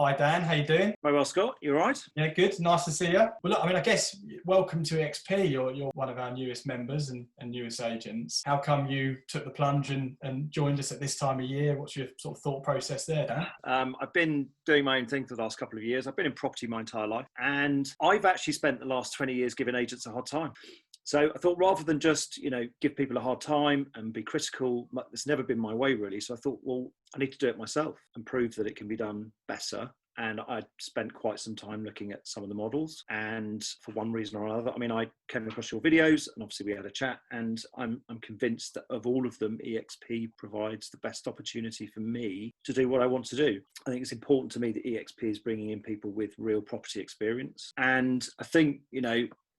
Hi Dan, how you doing? Very well, Scott. You all right? Yeah, good. Nice to see you. Well, look, I guess welcome to eXp. You're one of our newest members and newest agents. How come you took the plunge and joined us at this time of year? What's your sort of thought process there, Dan? I've been doing my own thing for the last couple of years. I've been in property my entire life, and I've actually spent the last 20 years giving agents a hard time. So I thought rather than just, give people a hard time and be critical, it's never been my way really. So I thought, well, I need to do it myself and prove that it can be done better. And I spent quite some time looking at some of the models. And for one reason or another, I came across your videos and obviously we had a chat, and I'm convinced that of all of them, eXp provides the best opportunity for me to do what I want to do. I think it's important to me that eXp is bringing in people with real property experience. And I think,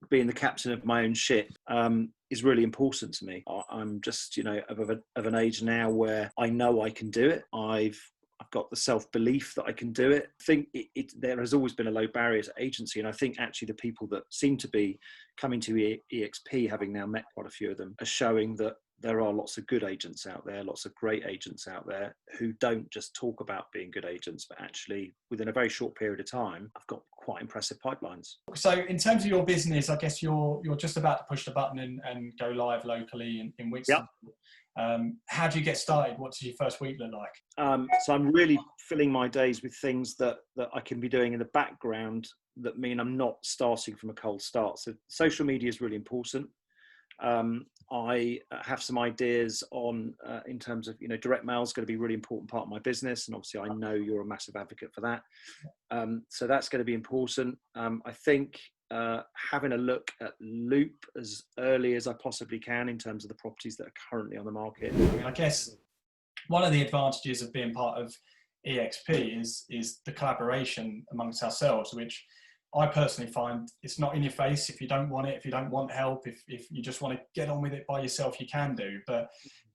being the captain of my own ship is really important to me. I'm just, of an age now where I know I can do it. I've got the self-belief that I can do it. I think there has always been a low barrier to agency. And I think actually the people that seem to be coming to eXp, having now met quite a few of them, are showing that there are lots of good agents out there, lots of great agents out there who don't just talk about being good agents, but actually within a very short period of time, I've got quite impressive pipelines. So in terms of your business, I guess you're just about to push the button and go live locally in Wixton. Yep. How do you get started? What does your first week look like? So I'm really filling my days with things that I can be doing in the background that mean I'm not starting from a cold start. So social media is really important. I have some ideas on in terms of, direct mail is going to be a really important part of my business. And obviously I know you're a massive advocate for that. So that's going to be important. I think having a look at Loop as early as I possibly can in terms of the properties that are currently on the market. I guess one of the advantages of being part of eXp is the collaboration amongst ourselves, which I personally find it's not in your face. If you don't want it, if you don't want help, if you just want to get on with it by yourself, you can do. But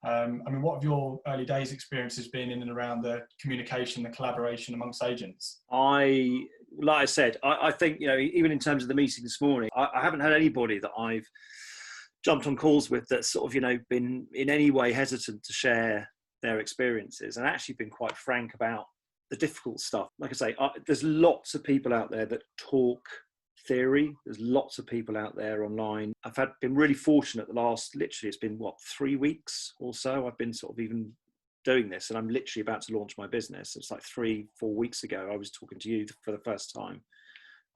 what have your early days experiences been in and around the communication, the collaboration amongst agents? Like I said, I think, even in terms of the meeting this morning, I haven't had anybody that I've jumped on calls with that's sort of, been in any way hesitant to share their experiences, and actually been quite frank about the difficult stuff. Like I say, there's lots of people out there that talk theory. There's lots of people out there online. I've been really fortunate literally it's been 3 weeks or so. I've been sort of even doing this, and I'm literally about to launch my business. It's like 3-4 weeks ago I was talking to you for the first time.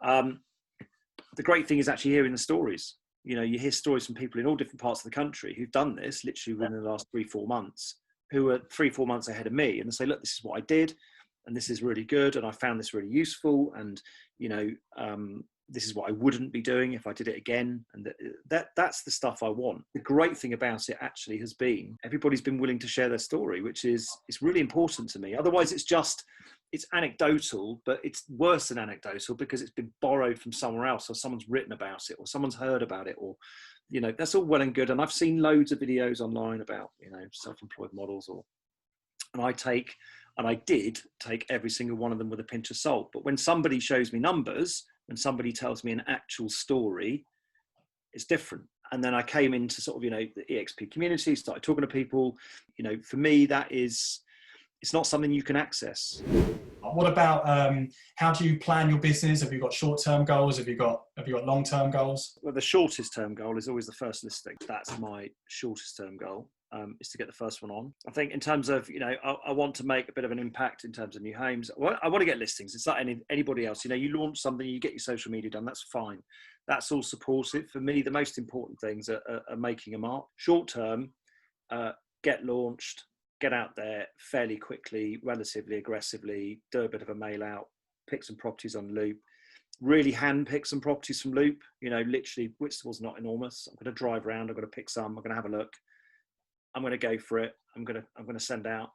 The great thing is actually hearing the stories. You hear stories from people in all different parts of the country who've done this literally within the last 3-4 months, who are 3-4 months ahead of me, and they say, look, this is what I did, and this is really good, and I found this really useful, and this is what I wouldn't be doing if I did it again. And that's the stuff I want. The great thing about it actually has been everybody's been willing to share their story, which is really important to me. Otherwise it's anecdotal, but it's worse than anecdotal because it's been borrowed from somewhere else, or someone's written about it, or someone's heard about it, or that's all well and good. And I've seen loads of videos online about self-employed models, and I did take every single one of them with a pinch of salt. But when somebody shows me numbers, when somebody tells me an actual story, it's different. And then I came into sort of, the eXp community, started talking to people. For me, it's not something you can access. What about how do you plan your business? Have you got short-term goals? Have you got long-term goals? Well, the shortest term goal is always the first listing. That's my shortest term goal. Is to get the first one on. I think in terms of, I want to make a bit of an impact in terms of new homes. I want to get listings. It's like anybody else. You launch something, you get your social media done, that's fine. That's all supportive. For me, the most important things are making a mark. Short term, get launched, get out there fairly quickly, relatively aggressively, do a bit of a mail out, pick some properties on Loop. Really hand pick some properties from Loop. Literally, Whitstable's not enormous. I'm going to drive around, I'm going to pick some, I'm going to have a look. I'm going to go for it. I'm going to send out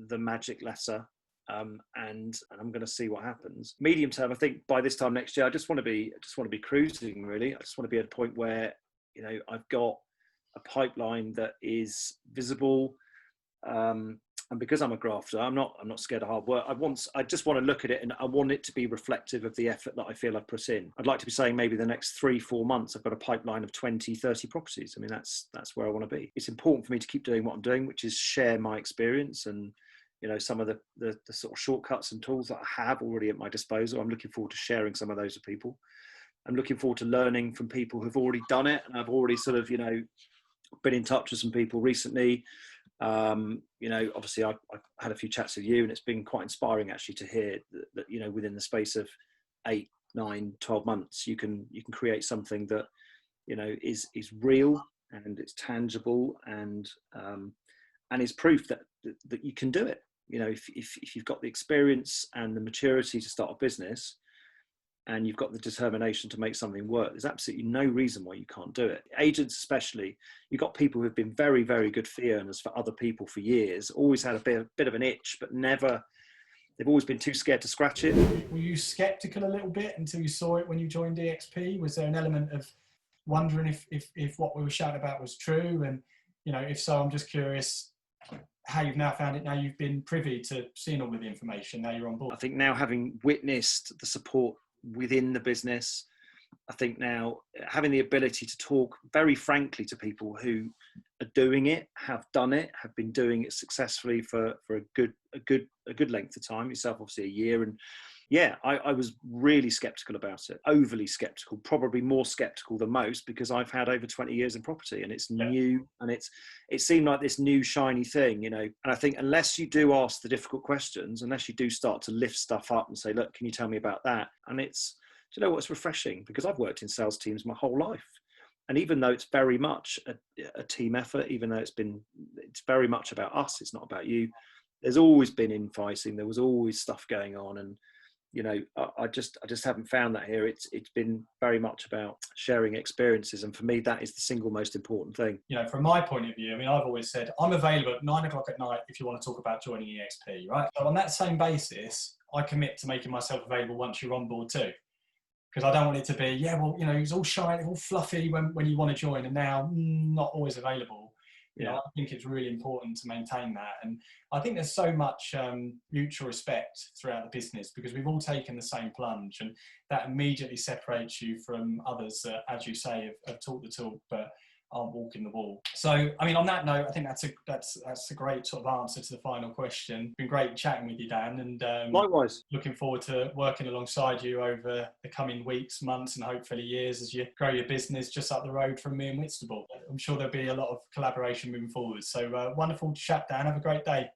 the magic letter, and I'm going to see what happens. Medium term, I think by this time next year, I just want to be cruising. Really, I just want to be at a point where I've got a pipeline that is visible, and because I'm a grafter, I'm not scared of hard work. I just want to look at it, and I want it to be reflective of the effort that I feel I've put in. I'd like to be saying maybe the next 3-4 months, I've got a pipeline of 20-30 properties. That's where I want to be. It's important for me to keep doing what I'm doing, which is share my experience and, some of the sort of shortcuts and tools that I have already at my disposal. I'm looking forward to sharing some of those with people. I'm looking forward to learning from people who've already done it. And I've already sort of, been in touch with some people recently. Obviously I've had a few chats with you, and it's been quite inspiring actually to hear that within the space of 8, 9, 12 months, you can create something that, is real and it's tangible and is proof that you can do it. If you've got the experience and the maturity to start a business, and you've got the determination to make something work, there's absolutely no reason why you can't do it. Agents especially, you've got people who've been very, very good fee earners for other people for years, always had a bit of an itch, but they've always been too scared to scratch it. Were you skeptical a little bit until you saw it when you joined eXp? Was there an element of wondering if what we were shouting about was true? And, if so, I'm just curious how you've now found it, now you've been privy to seeing all of the information, now you're on board. I think now, having witnessed the support within the business, I think now having the ability to talk very frankly to people who are doing it, have done it, have been doing it successfully for a good length of time, yourself obviously a year, and I was really skeptical about it, overly skeptical, probably more skeptical than most, because I've had over 20 years in property, and it's new, and it seemed like this new shiny thing, and I think unless you do ask the difficult questions, unless you do start to lift stuff up and say, look, can you tell me about that? And it's, do you know what's refreshing? Because I've worked in sales teams my whole life. And even though it's very much a team effort, even though it's very much about us, it's not about you, there's always been infighting, there was always stuff going on, and I just haven't found that here. It's been very much about sharing experiences, and for me, that is the single most important thing. From my point of view, I've always said I'm available at 9 o'clock at night if you want to talk about joining eXp, right? So on that same basis, I commit to making myself available once you're on board too, because I don't want it to be, it's all shiny, all fluffy when you want to join, and now not always available. I think it's really important to maintain that. And I think there's so much mutual respect throughout the business, because we've all taken the same plunge, and that immediately separates you from others that, as you say, have talked the talk but aren't walking the walk. So, on that note, I think that's a great sort of answer to the final question. It's been great chatting with you, Dan, and likewise. Looking forward to working alongside you over the coming weeks, months, and hopefully years as you grow your business just up the road from me in Whitstable. I'm sure there'll be a lot of collaboration moving forward. So wonderful to chat, Dan. Have a great day.